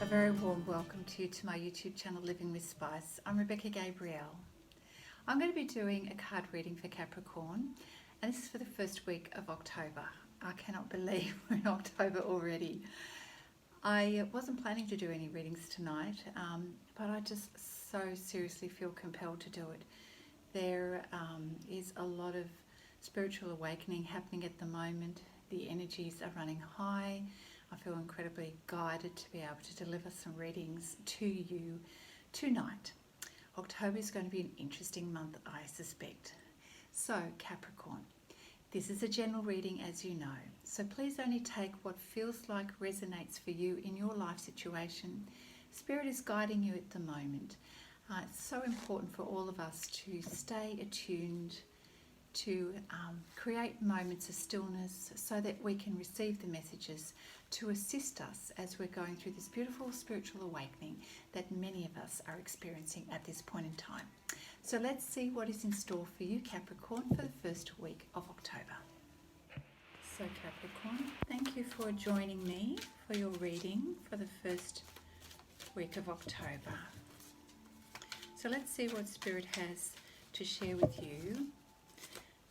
very warm welcome to my YouTube channel Living with Spice. I'm Rebecca Gabrielle. I'm going to be doing a card reading for Capricorn, and this is for the first week of October. I cannot believe we're in October already. I wasn't planning to do any readings tonight, but I just so seriously feel compelled to do it. There is a lot of spiritual awakening happening at the moment. The energies are running high. I feel incredibly guided to be able to deliver some readings to you tonight. October is going to be an interesting month, I suspect. So, Capricorn, this is a general reading, as you know. So please only take what feels like resonates for you in your life situation. Spirit is guiding you at the moment. It's so important for all of us to stay attuned, to create moments of stillness so that we can receive the messages to assist us as we're going through this beautiful spiritual awakening that many of us are experiencing at this point in time. So let's see what is in store for you, Capricorn, for the first week of October. So Capricorn, thank you for joining me for your reading for the first week of October. So let's see what Spirit has to share with you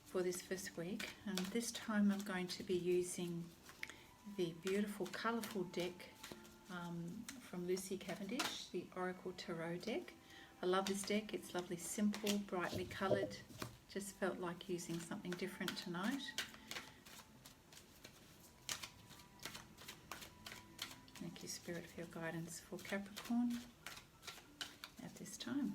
for this first week, and this time I'm going to be using the beautiful colourful deck from Lucy Cavendish, the Oracle Tarot deck. I love this deck. It's lovely, simple, brightly coloured. Just felt like using something different tonight. Thank you, Spirit, for your guidance for Capricorn at this time.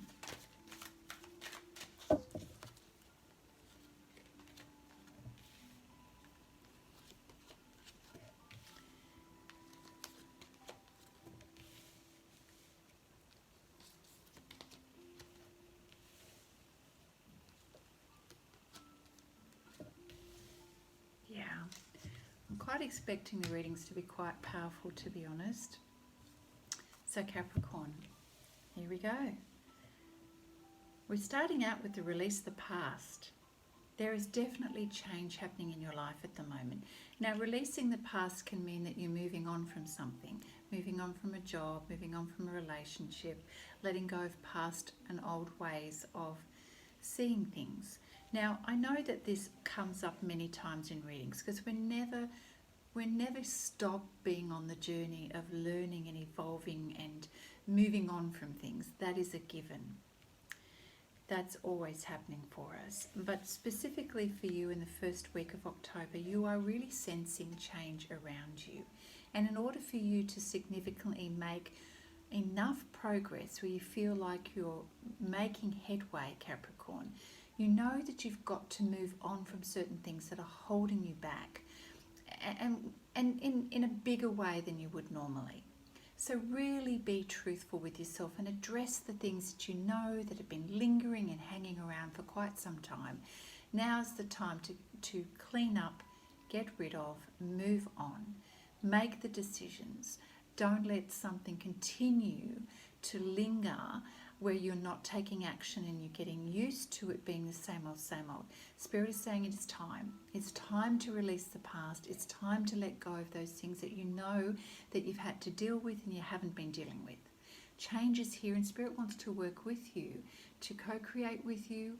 I'm quite expecting the readings to be quite powerful, to be honest. So Capricorn, here we go. We're starting out with the release of the past. There is definitely change happening in your life at the moment. Now, releasing the past can mean that you're moving on from something, moving on from a job, moving on from a relationship, letting go of past and old ways of seeing things. Now, I know that this comes up many times in readings because we never stop being on the journey of learning and evolving and moving on from things. That is a given. That's always happening for us. But specifically for you in the first week of October, you are really sensing change around you. And in order for you to significantly make enough progress where you feel like you're making headway, Capricorn, you know that you've got to move on from certain things that are holding you back, and in a bigger way than you would normally. So really be truthful with yourself and address the things that you know that have been lingering and hanging around for quite some time. Now's the time to clean up, get rid of, move on, make the decisions. Don't let something continue to linger where you're not taking action and you're getting used to it being the same old, same old. Spirit is saying it is time. It's time to release the past. It's time to let go of those things that you know that you've had to deal with and you haven't been dealing with. Change is here, and Spirit wants to work with you, to co-create with you.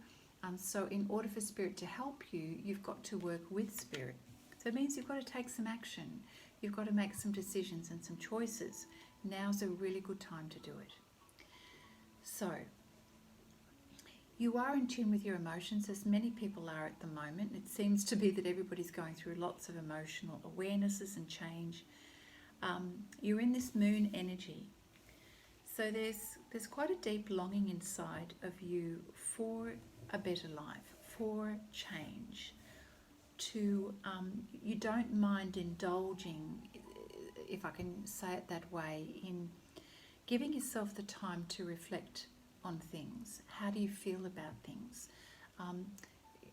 So in order for Spirit to help you, you've got to work with Spirit. So it means you've got to take some action. You've got to make some decisions and some choices. Now's a really good time to do it. So, you are in tune with your emotions, as many people are at the moment. It seems to be that everybody's going through lots of emotional awarenesses and change. You're in this moon energy. So there's quite a deep longing inside of you for a better life, for change. You don't mind indulging, if I can say it that way, in giving yourself the time to reflect on things. How do you feel about things?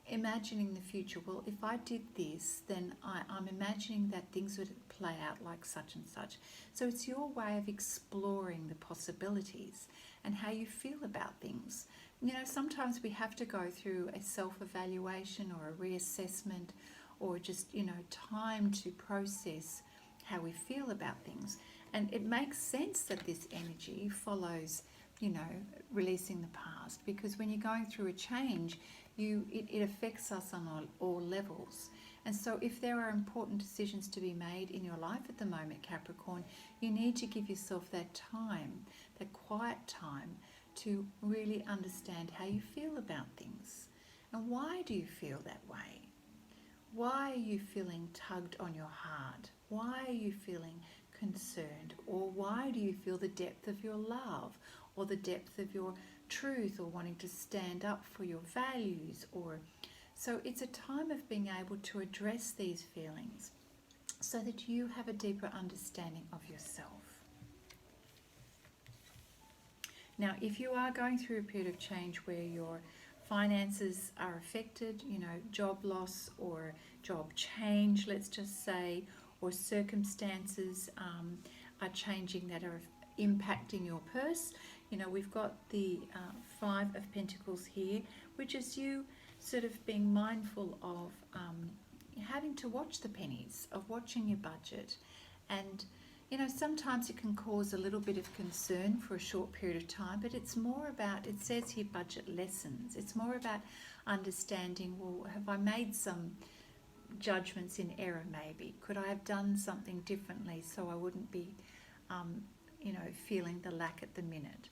Imagining the future. Well, if I did this, then I'm imagining that things would play out like such and such. So it's your way of exploring the possibilities and how you feel about things. You know, sometimes we have to go through a self-evaluation or a reassessment, or just, time to process how we feel about things. And it makes sense that this energy follows, you know, releasing the past, because when you're going through a change, it affects us on all levels. And so if there are important decisions to be made in your life at the moment, Capricorn, you need to give yourself that time, that quiet time, to really understand how you feel about things. And why do you feel that way? Why are you feeling tugged on your heart? Why are you feeling concerned? Or why do you feel the depth of your love, or the depth of your truth, or wanting to stand up for your values? So it's a time of being able to address these feelings so that you have a deeper understanding of yourself. Now, if you are going through a period of change where your finances are affected, you know, job loss or job change, let's just say, or circumstances are changing that are impacting your purse, you know, we've got the Five of Pentacles here, which is you sort of being mindful of having to watch the pennies, of watching your budget. And you know, sometimes it can cause a little bit of concern for a short period of time, but it's more about, it says here, budget lessons. It's more about understanding, well, have I made some judgments in error maybe? Could I have done something differently so I wouldn't be, you know, feeling the lack at the minute?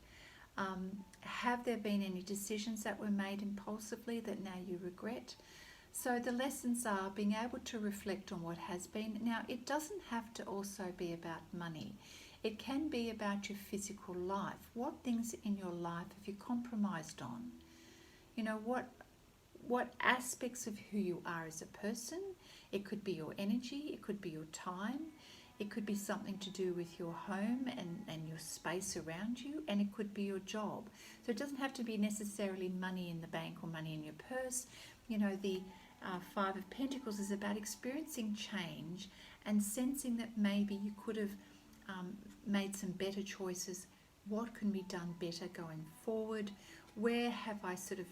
Have there been any decisions that were made impulsively that now you regret? So the lessons are being able to reflect on what has been. Now, it doesn't have to also be about money. It can be about your physical life. What things in your life have you compromised on? You know, what aspects of who you are as a person? It could be your energy, it could be your time, it could be something to do with your home and your space around you, and it could be your job. So it doesn't have to be necessarily money in the bank or money in your purse. You know, the Five of Pentacles is about experiencing change and sensing that maybe you could have made some better choices. What can be done better going forward? Where have I sort of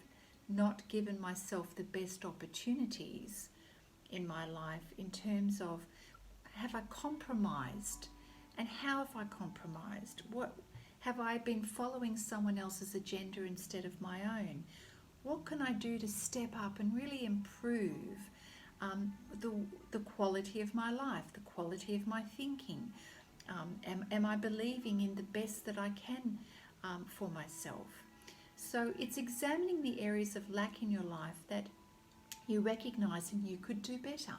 not given myself the best opportunities in my life in terms of, have I compromised? And how have I compromised? What have I been following someone else's agenda instead of my own? What can I do to step up and really improve the quality of my life, the quality of my thinking? Am I believing in the best that I can for myself? So it's examining the areas of lack in your life that you recognise and you could do better.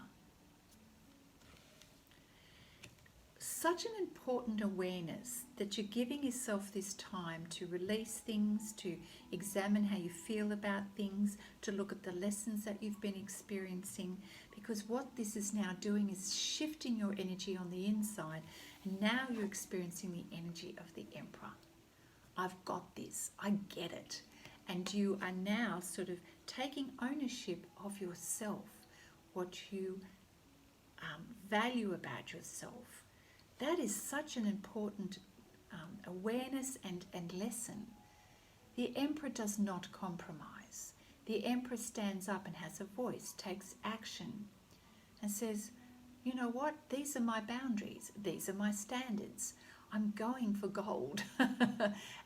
Such an important awareness that you're giving yourself this time to release things, to examine how you feel about things, to look at the lessons that you've been experiencing, because what this is now doing is shifting your energy on the inside, and now you're experiencing the energy of the Emperor. I've got this, I get it. And you are now sort of taking ownership of yourself, what you value about yourself. That is such an important awareness and lesson. The Emperor does not compromise. The Emperor stands up and has a voice, takes action, and says, you know what, these are my boundaries, these are my standards. I'm going for gold.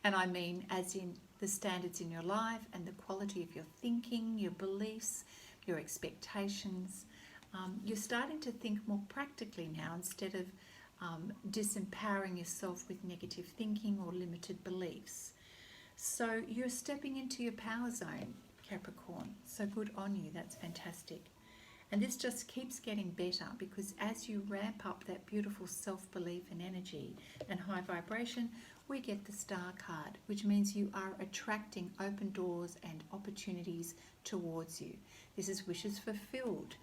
And I mean as in the standards in your life and the quality of your thinking, your beliefs, your expectations. You're starting to think more practically now instead of disempowering yourself with negative thinking or limited beliefs. So you're stepping into your power zone, Capricorn. So good on you, that's fantastic. And this just keeps getting better, because as you ramp up that beautiful self-belief and energy and high vibration, we get the Star card, which means you are attracting open doors and opportunities towards you. This is wishes fulfilled.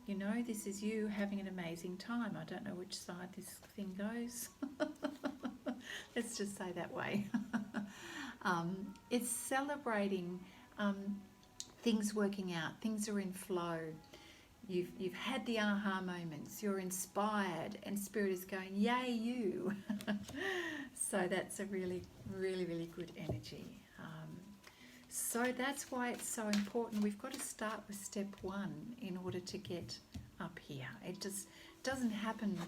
You know, this is you having an amazing time. I don't know which side this thing goes. Let's just say that way. It's celebrating things working out. Things are in flow. You've had the aha moments. You're inspired, and Spirit is going, yay you. So that's a really, really, really good energy. So that's why it's so important. We've got to start with step one in order to get up here. It just doesn't happen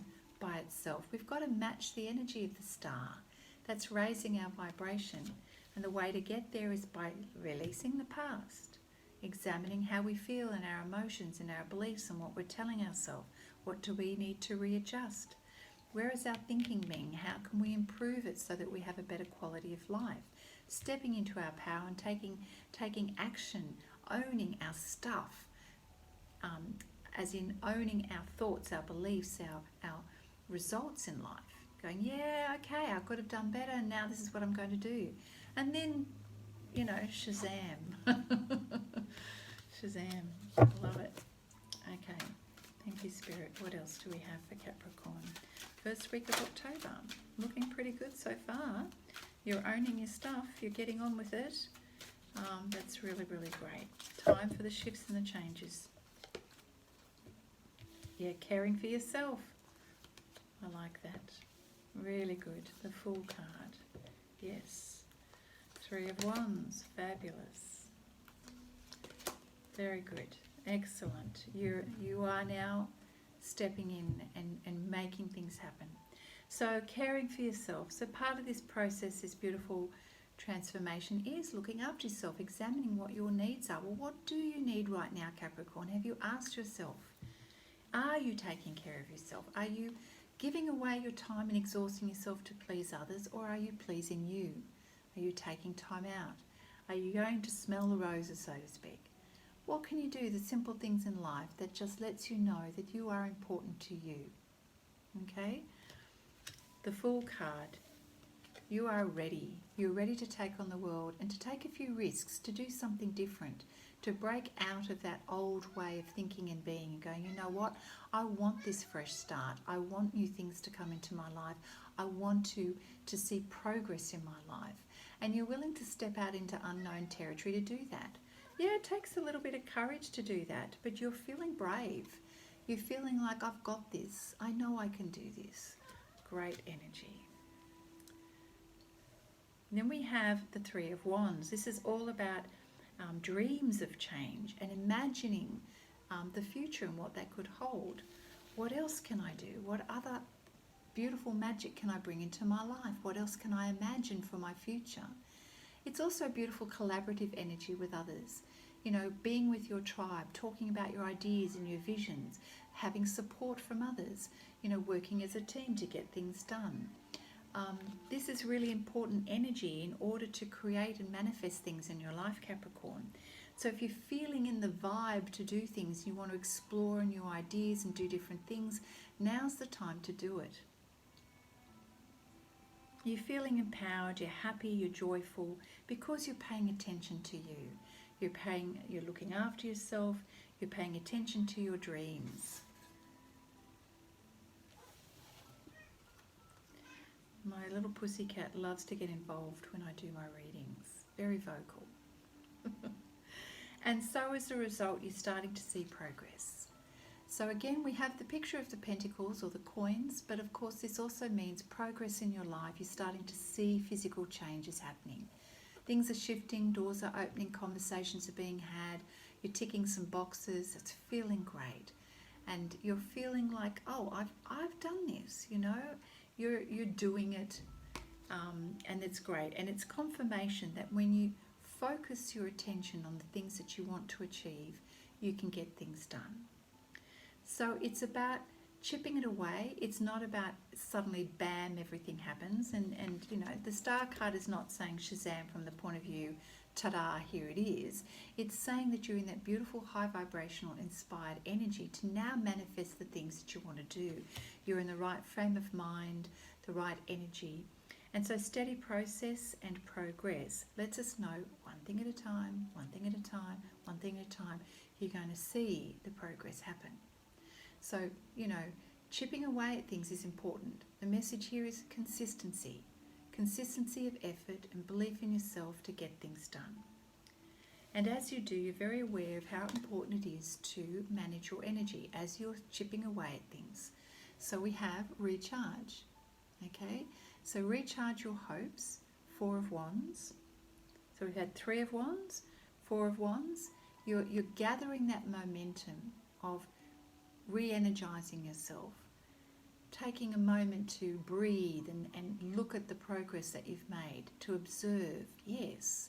by itself. We've got to match the energy of the star. That's raising our vibration. And the way to get there is by releasing the past, examining how we feel and our emotions and our beliefs and what we're telling ourselves. What do we need to readjust? Where is our thinking being? How can we improve it so that we have a better quality of life? Stepping into our power and taking action, owning our stuff, as in owning our thoughts, our beliefs, our results in life. Going, yeah, okay, I could have done better, and now this is what I'm going to do. And then, Shazam. Shazam. Love it. Okay. Thank you, Spirit. What else do we have for Capricorn? First week of October. Looking pretty good so far. You're owning your stuff. You're getting on with it. That's really, really great. Time for the shifts and the changes. Yeah, caring for yourself. I like that. Really good. The Fool card. Yes. 3 of Wands. Fabulous. Very good. Excellent. You are now stepping in and making things happen. So caring for yourself. So part of this process, this beautiful transformation, is looking after yourself, examining what your needs are. Well, what do you need right now, Capricorn? Have you asked yourself? Are you taking care of yourself? Are you giving away your time and exhausting yourself to please others, or are you pleasing you? Are you taking time out? Are you going to smell the roses, so to speak? What can you do, the simple things in life that just lets you know that you are important to you? Okay? The Fool card. You are ready. You're ready to take on the world and to take a few risks, to do something different, to break out of that old way of thinking and being and going, you know what? I want this fresh start. I want new things to come into my life. I want to see progress in my life. And you're willing to step out into unknown territory to do that. Yeah, it takes a little bit of courage to do that, but you're feeling brave. You're feeling like, I've got this. I know I can do this. Great energy. And then we have the 3 of Wands. This is all about dreams of change and imagining the future and what that could hold. What else can I do? What other beautiful magic can I bring into my life? What else can I imagine for my future? It's also a beautiful collaborative energy with others. You know, being with your tribe, talking about your ideas and your visions, having support from others, you know, working as a team to get things done. This is really important energy in order to create and manifest things in your life, Capricorn. So if you're feeling in the vibe to do things, you want to explore new ideas and do different things, now's the time to do it. You're feeling empowered, you're happy, you're joyful because you're paying attention to you. You're looking after yourself, you're paying attention to your dreams. My little pussycat loves to get involved when I do my readings. Very vocal. And so as a result, you're starting to see progress. So again, we have the picture of the pentacles or the coins, but of course this also means progress in your life. You're starting to see physical changes happening. Things are shifting, doors are opening, conversations are being had, you're ticking some boxes, it's feeling great. And you're feeling like, oh, I've done this, you know, you're doing it, and it's great. And it's confirmation that when you focus your attention on the things that you want to achieve, you can get things done. So it's about chipping it away. It's not about suddenly, bam, everything happens. And you know, the star card is not saying Shazam from the point of view, ta-da, here it is. It's saying that you're in that beautiful, high vibrational, inspired energy to now manifest the things that you want to do. You're in the right frame of mind, the right energy. And so steady process and progress lets us know one thing at a time, one thing at a time, one thing at a time. You're going to see the progress happen. So, you know, chipping away at things is important. The message here is consistency. Consistency of effort and belief in yourself to get things done. And as you do, you're very aware of how important it is to manage your energy as you're chipping away at things. So we have recharge. Okay? So recharge your hopes. 4 of Wands. So we've had 3 of Wands, 4 of Wands. You're gathering that momentum of re-energizing yourself, taking a moment to breathe and look at the progress that you've made, to observe, yes,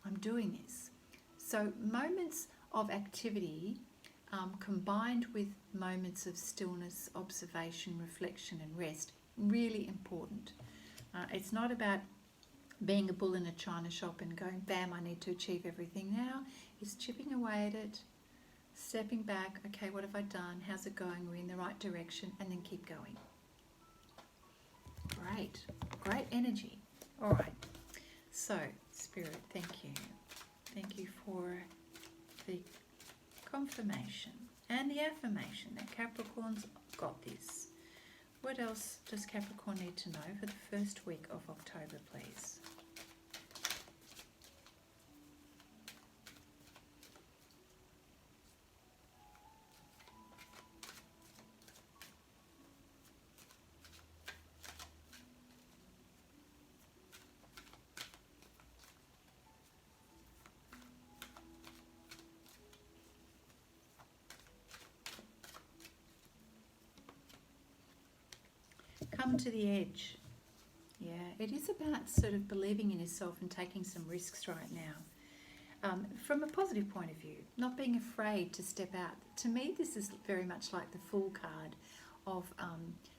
I'm doing this. So moments of activity combined with moments of stillness, observation, reflection and rest, really important. It's not about being a bull in a china shop and going, bam, I need to achieve everything now. It's chipping away at it, stepping back, okay, what have I done? How's it going? We're in the right direction, and then keep going. Great energy. All right. So, Spirit, thank you. Thank you for the confirmation and the affirmation that Capricorn's got this. What else does Capricorn need to know for the first week of October, please? Come to the edge. Yeah, it is about sort of believing in yourself and taking some risks right now. From a positive point of view, not being afraid to step out. To me, this is very much like the Fool card of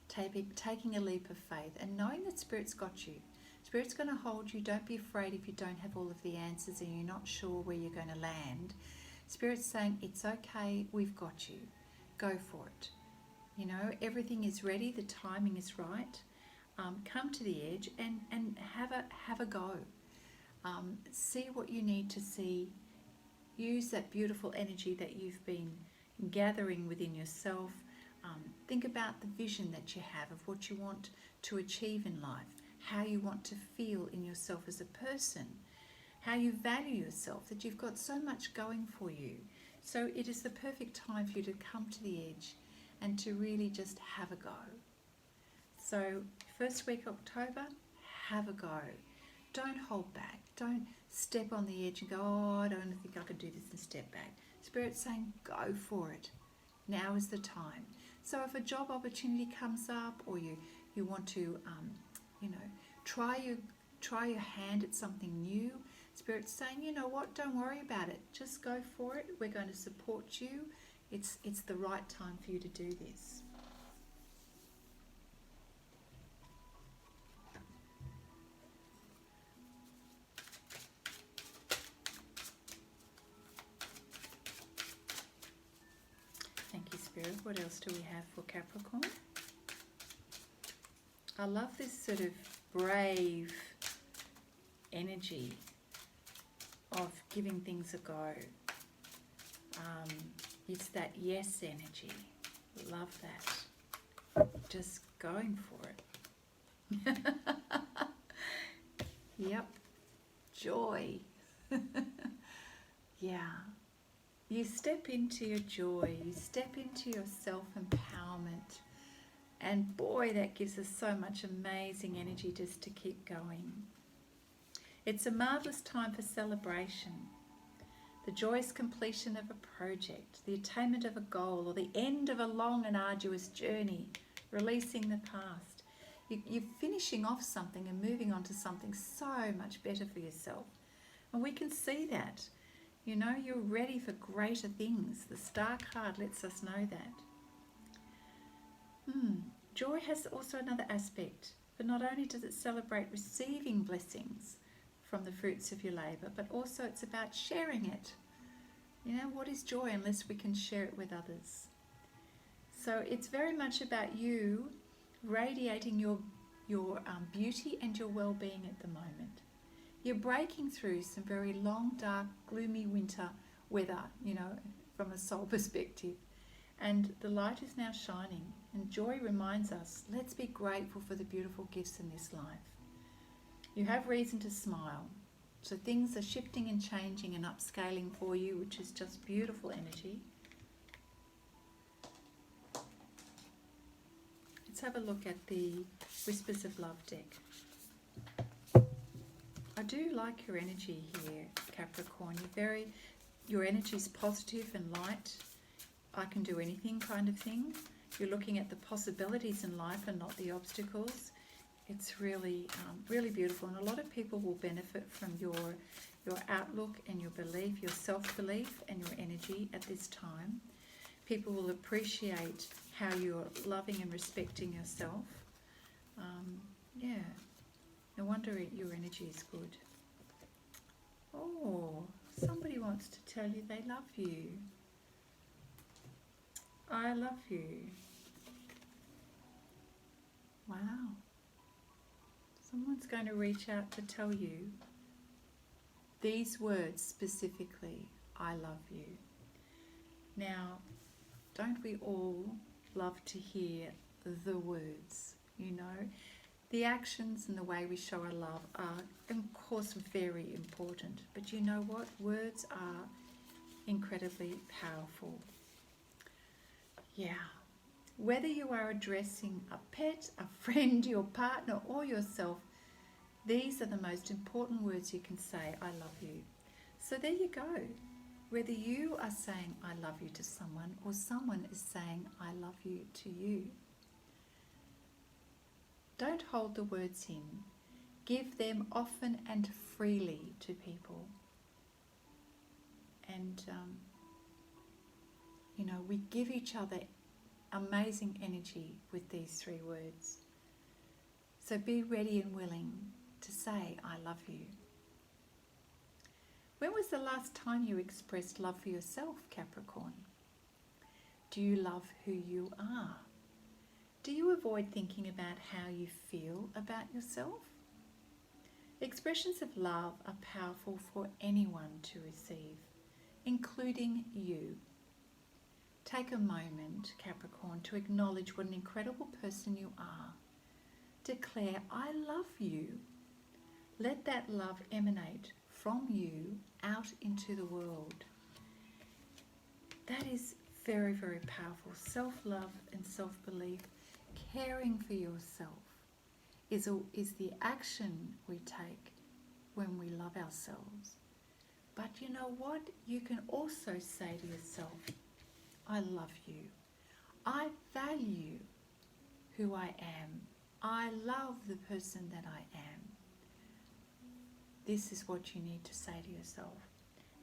taking a leap of faith and knowing that Spirit's got you. Spirit's going to hold you. Don't be afraid if you don't have all of the answers and you're not sure where you're going to land. Spirit's saying, it's okay, we've got you. Go for it. You know, everything is ready, the timing is right. Come to the edge and have a go. See what you need to see. Use that beautiful energy that you've been gathering within yourself. Think about the vision that you have of what you want to achieve in life, how you want to feel in yourself as a person, how you value yourself, that you've got so much going for you. So it is the perfect time for you to come to the edge and to really just have a go. So first week October, have a go. Don't hold back. Don't step on the edge and go, oh, I don't think I can do this, and step back. Spirit's saying, go for it. Now is the time. So if a job opportunity comes up, or you want to, try your hand at something new, Spirit's saying, you know what, don't worry about it. Just go for it. We're going to support you. It's the right time for you to do this. Thank you, Spirit. What else do we have for Capricorn? I love this sort of brave energy of giving things a go. It's that yes energy. Love that. Just going for it. Yep. Joy. Yeah. You step into your joy. You step into your self-empowerment. And boy, that gives us so much amazing energy just to keep going. It's a marvelous time for celebration. The joyous completion of a project, the attainment of a goal, or the end of a long and arduous journey, releasing the past. You're finishing off something and moving on to something so much better for yourself. And we can see that. You know, you're ready for greater things. The Star card lets us know that. Joy has also another aspect, but not only does it celebrate receiving blessings from the fruits of your labour, but also it's about sharing it. You know, what is joy unless we can share it with others? So it's very much about you radiating your beauty and your well-being at the moment. You're breaking through some very long, dark, gloomy winter weather, you know, from a soul perspective. And the light is now shining, and joy reminds us, let's be grateful for the beautiful gifts in this life. You have reason to smile. So things are shifting and changing and upscaling for you, which is just beautiful energy. Let's have a look at the Whispers of Love deck. I do like your energy here, Capricorn. Your energy is positive and light. I can do anything kind of thing. You're looking at the possibilities in life and not the obstacles. It's really, really beautiful, and a lot of people will benefit from your outlook and your belief, your self-belief and your energy at this time. People will appreciate how you're loving and respecting yourself. Yeah, no wonder your energy is good. Oh, somebody wants to tell you they love you. I love you. Wow. Someone's going to reach out to tell you these words specifically, I love you. Now, don't we all love to hear the words, you know? The actions and the way we show our love are, of course, very important. But you know what? Words are incredibly powerful. Yeah. Whether you are addressing a pet, a friend, your partner, or yourself, these are the most important words you can say, I love you. So there you go. Whether you are saying I love you to someone or someone is saying I love you to you. Don't hold the words in. Give them often and freely to people. And, you know, we give each other amazing energy with these 3 words. So be ready and willing to say, I love you. When was the last time you expressed love for yourself, Capricorn? Do you love who you are? Do you avoid thinking about how you feel about yourself? Expressions of love are powerful for anyone to receive, including you. Take a moment, Capricorn, to acknowledge what an incredible person you are. Declare, I love you. Let that love emanate from you out into the world. That is very, very powerful. Self-love and self-belief, caring for yourself is the action we take when we love ourselves. But you know what? You can also say to yourself, I love you. I value who I am. I love the person that I am. This is what you need to say to yourself.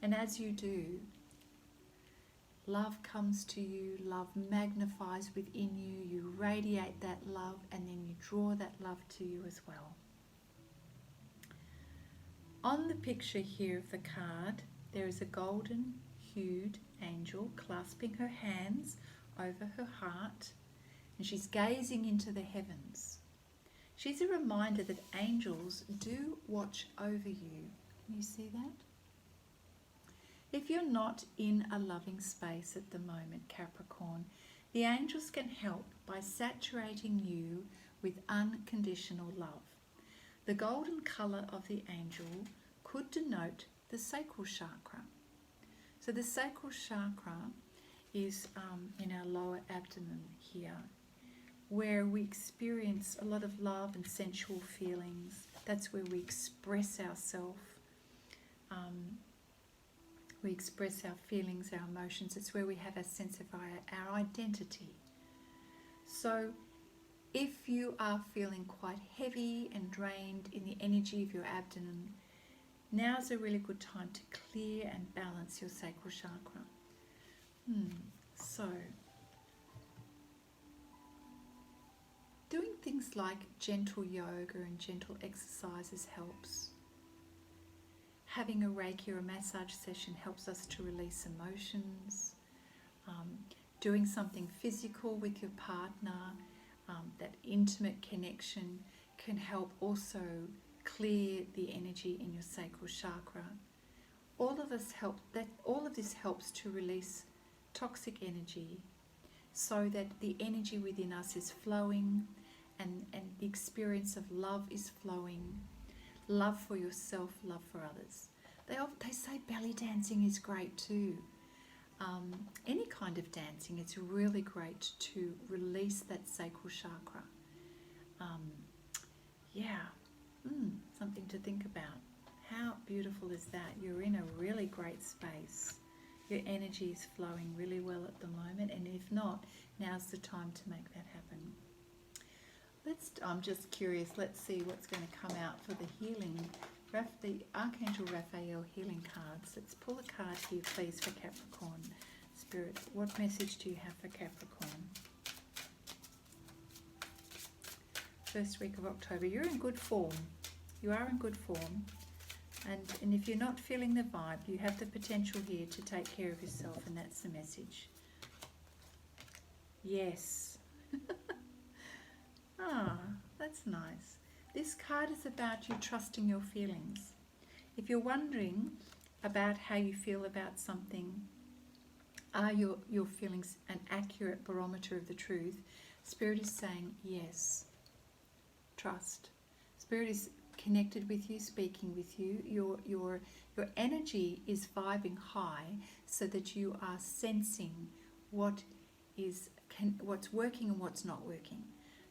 And as you do, love comes to you, love magnifies within you, you radiate that love, and then you draw that love to you as well. On the picture here of the card, there is a golden hued angel clasping her hands over her heart, and she's gazing into the heavens. She's a reminder that angels do watch over you. Can you see that? If you're not in a loving space at the moment, Capricorn, the angels can help by saturating you with unconditional love. The golden colour of the angel could denote the sacral chakra. So the sacral chakra is in our lower abdomen here, where we experience a lot of love and sensual feelings. That's where we express ourselves. We express our feelings, our emotions. It's where we have a sense of our identity. So if you are feeling quite heavy and drained in the energy of your abdomen, now's a really good time to clear and balance your sacral chakra. So, doing things like gentle yoga and gentle exercises helps. Having a Reiki or a massage session helps us to release emotions. Doing something physical with your partner, that intimate connection, can help also clear the energy in your sacral chakra. All of this helps to release toxic energy so that the energy within us is flowing and the experience of love is flowing. Love for yourself, love for others. They say belly dancing is great too. Any kind of dancing, it's really great to release that sacral chakra. Something to think about. How beautiful is that? You're in a really great space. Your energy is flowing really well at the moment, and if not, now's the time to make that happen. I'm just curious, let's see what's going to come out for the healing, the Archangel Raphael healing cards. Let's pull a card here, please, for Capricorn. Spirit, what message do you have for Capricorn? First week of October. You're in good form. You are in good form. And if you're not feeling the vibe, you have the potential here to take care of yourself, and that's the message. Yes. Ah, that's nice. This card is about you trusting your feelings. If you're wondering about how you feel about something, are your feelings an accurate barometer of the truth? Spirit is saying yes. Trust. Spirit is connected with you, speaking with you. Your energy is vibing high, so that you are sensing what's working and what's not working.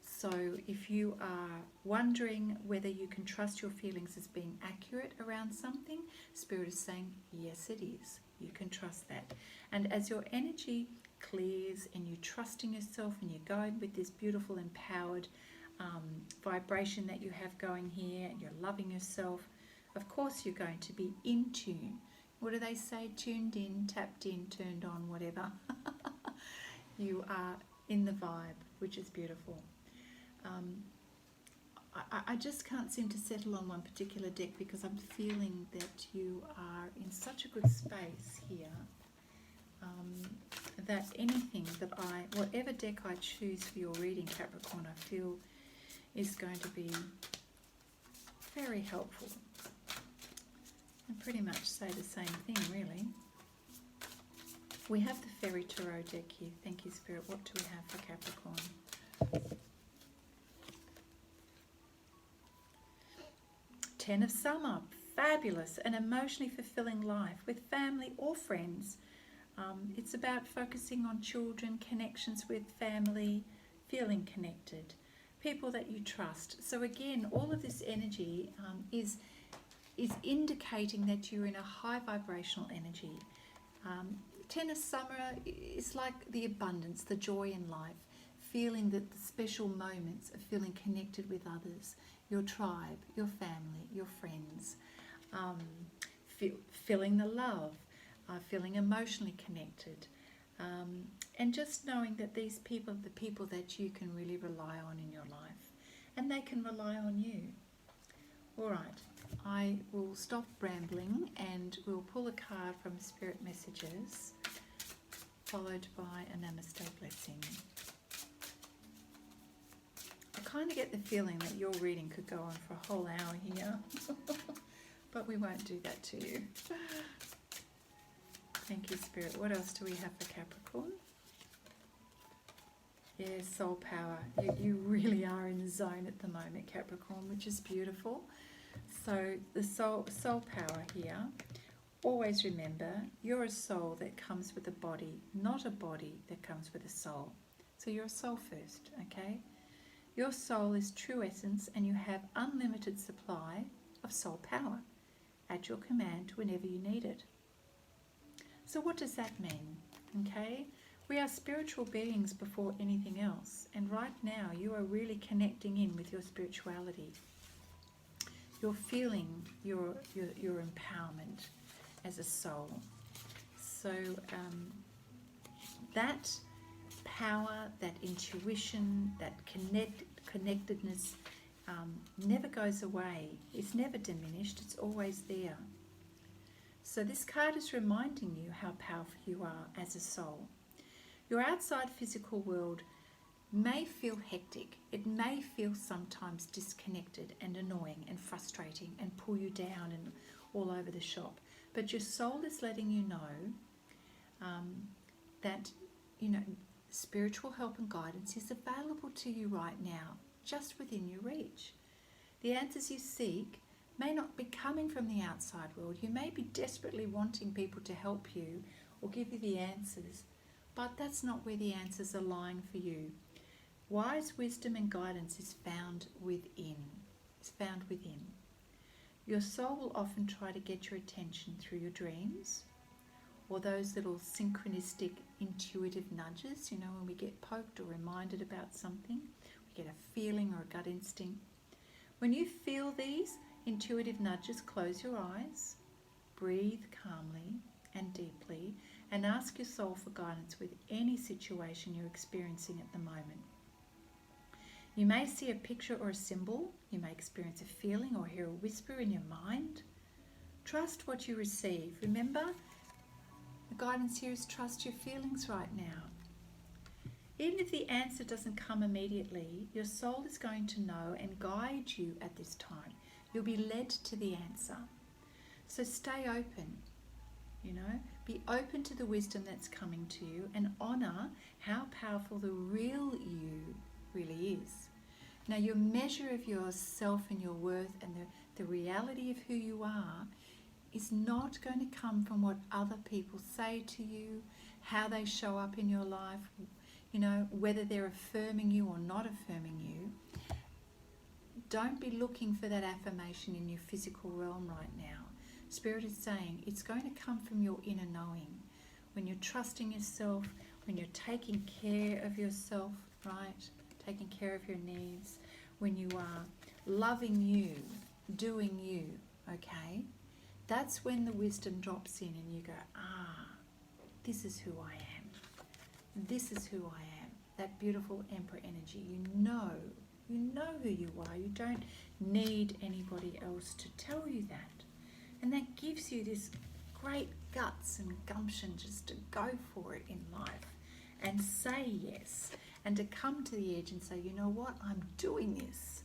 So if you are wondering whether you can trust your feelings as being accurate around something, Spirit is saying yes, it is. You can trust that. And as your energy clears and you trust in yourself and you're going with this beautiful empowered vibration that you have going here, and you're loving yourself, of course you're going to be in tune. What do they say? Tuned in, tapped in, turned on, whatever. You are in the vibe, which is beautiful. I just can't seem to settle on one particular deck, because I'm feeling that you are in such a good space here, that anything that whatever deck I choose for your reading, Capricorn, I feel is going to be very helpful. And pretty much say the same thing, really. We have the Fairy Tarot deck here. Thank you, Spirit. What do we have for Capricorn? Ten of Summer. Fabulous. An emotionally fulfilling life with family or friends. It's about focusing on children, connections with family, feeling connected, people that you trust. So again, all of this energy is indicating that you're in a high vibrational energy. Ten of Summer is like the abundance, the joy in life, feeling that the special moments of feeling connected with others, your tribe, your family, your friends, feeling the love, feeling emotionally connected, and just knowing that these people are the people that you can really rely on in your life, and they can rely on you. All right, I will stop rambling and we'll pull a card from Spirit Messages, followed by a Namaste blessing. I kind of get the feeling that your reading could go on for a whole hour here, but we won't do that to you. Thank you, Spirit. What else do we have for Capricorn? Yes, soul power. You really are in the zone at the moment, Capricorn, which is beautiful. So the soul power here. Always remember, you're a soul that comes with a body, not a body that comes with a soul. So you're a soul first, okay? Your soul is true essence, and you have unlimited supply of soul power at your command whenever you need it. So what does that mean? Okay, we are spiritual beings before anything else, and right now you are really connecting in with your spirituality. You're feeling your empowerment as a soul. So that power, that intuition, that connectedness never goes away. It's never diminished. It's always there. So this card is reminding you how powerful you are as a soul. Your outside physical world may feel hectic. It may feel sometimes disconnected and annoying and frustrating and pull you down and all over the shop. But your soul is letting you know that, spiritual help and guidance is available to you right now, just within your reach. The answers you seek may not be coming from the outside world. You may be desperately wanting people to help you or give you the answers, but that's not where the answers are lying for you. Wise wisdom and guidance is found within. It's found within. Your soul will often try to get your attention through your dreams or those little synchronistic intuitive nudges, you know, when we get poked or reminded about something, we get a feeling or a gut instinct. When you feel these intuitive nudges, close your eyes, breathe calmly and deeply, and ask your soul for guidance with any situation you're experiencing at the moment. You may see a picture or a symbol, you may experience a feeling or hear a whisper in your mind. Trust what you receive. Remember, the guidance here is trust your feelings right now. Even if the answer doesn't come immediately, your soul is going to know and guide you at this time. You'll be led to the answer. So stay open, you know, be open to the wisdom that's coming to you and honour how powerful the real you really is. Now, your measure of yourself and your worth and the reality of who you are is not going to come from what other people say to you, how they show up in your life, you know, whether they're affirming you or not affirming you. Don't be looking for that affirmation in your physical realm right now. Spirit is saying it's going to come from your inner knowing. When you're trusting yourself, when you're taking care of yourself, right? Taking care of your needs, when you are loving you, doing you, okay? That's when the wisdom drops in and you go, this is who I am. This is who I am. That beautiful Emperor energy. You know who you are. You don't need anybody else to tell you that. And that gives you this great guts and gumption just to go for it in life and say yes and to come to the edge and say, you know what, I'm doing this.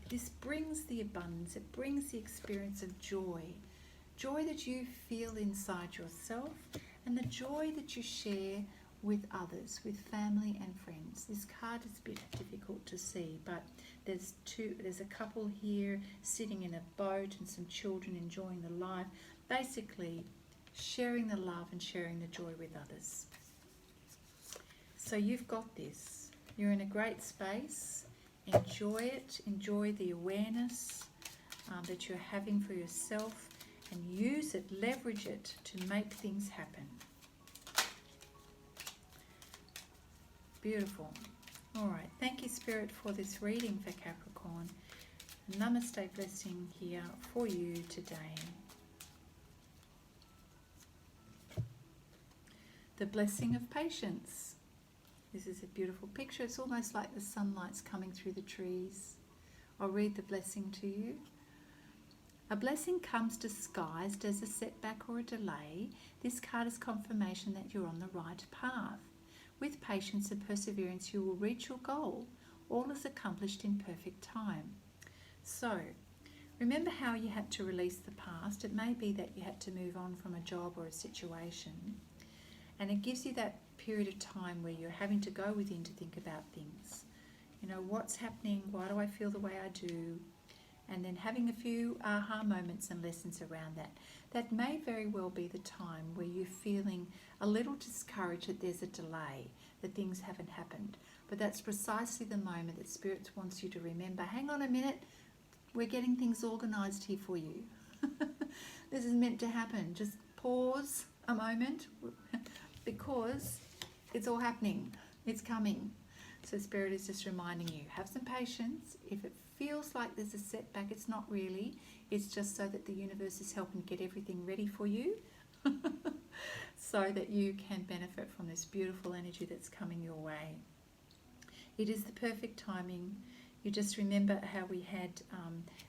This brings the abundance, it brings the experience of joy. Joy that you feel inside yourself and the joy that you share with others, with family and friends. This card is a bit difficult to see, but there's a couple here sitting in a boat and some children enjoying the life, basically sharing the love and sharing the joy with others. So you've got this. You're in a great space. Enjoy it. Enjoy the awareness that you're having for yourself and use it, leverage it to make things happen. Beautiful. All right. Thank you, Spirit, for this reading for Capricorn. Namaste blessing here for you today. The blessing of patience. This is a beautiful picture. It's almost like the sunlight's coming through the trees. I'll read the blessing to you. A blessing comes disguised as a setback or a delay. This card is confirmation that you're on the right path. With patience and perseverance, you will reach your goal. All is accomplished in perfect time. So, remember how you had to release the past. It may be that you had to move on from a job or a situation. And it gives you that period of time where you're having to go within to think about things. You know, what's happening? Why do I feel the way I do? And then having a few aha moments and lessons around that. That may very well be the time where you're feeling a little discouraged that there's a delay, that things haven't happened. But that's precisely the moment that Spirit wants you to remember, hang on a minute, we're getting things organised here for you. This is meant to happen. Just pause a moment because it's all happening. It's coming. So Spirit is just reminding you, have some patience. If it feels like there's a setback, it's not really. It's just so that the universe is helping get everything ready for you so that you can benefit from this beautiful energy that's coming your way. It is the perfect timing. You just remember how we had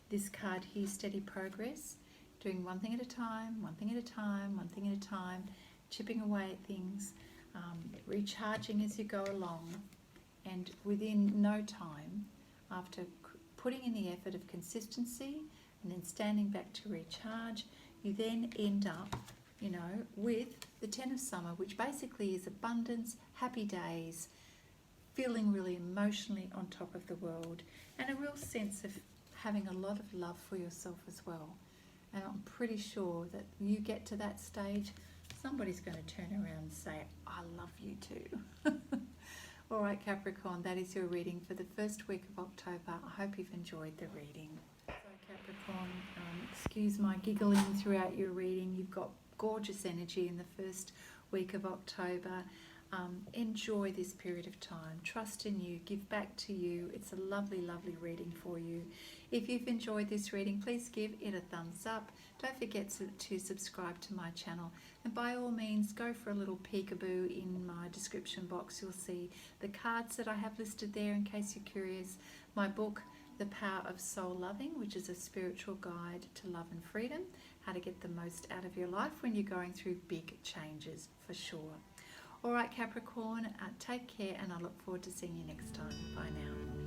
this card here, steady progress, doing one thing at a time, one thing at a time, one thing at a time, chipping away at things, recharging as you go along. And within no time, after putting in the effort of consistency and then standing back to recharge, you then end up, you know, with the 10 of Summer, which basically is abundance, happy days, feeling really emotionally on top of the world, and a real sense of having a lot of love for yourself as well. And I'm pretty sure that you get to that stage, somebody's going to turn around and say, I love you too. All right, Capricorn, that is your reading for the first week of October. I hope you've enjoyed the reading. So Capricorn, excuse my giggling throughout your reading. You've got gorgeous energy in the first week of October. Enjoy this period of time. Trust in you. Give back to you. It's a lovely, lovely reading for you. If you've enjoyed this reading, please give it a thumbs up. Don't forget to subscribe to my channel. And by all means, go for a little peekaboo in my description box. You'll see the cards that I have listed there in case you're curious. My book, The Power of Soul Loving, which is a spiritual guide to love and freedom. How to get the most out of your life when you're going through big changes, for sure. All right, Capricorn, take care, and I look forward to seeing you next time. Bye now.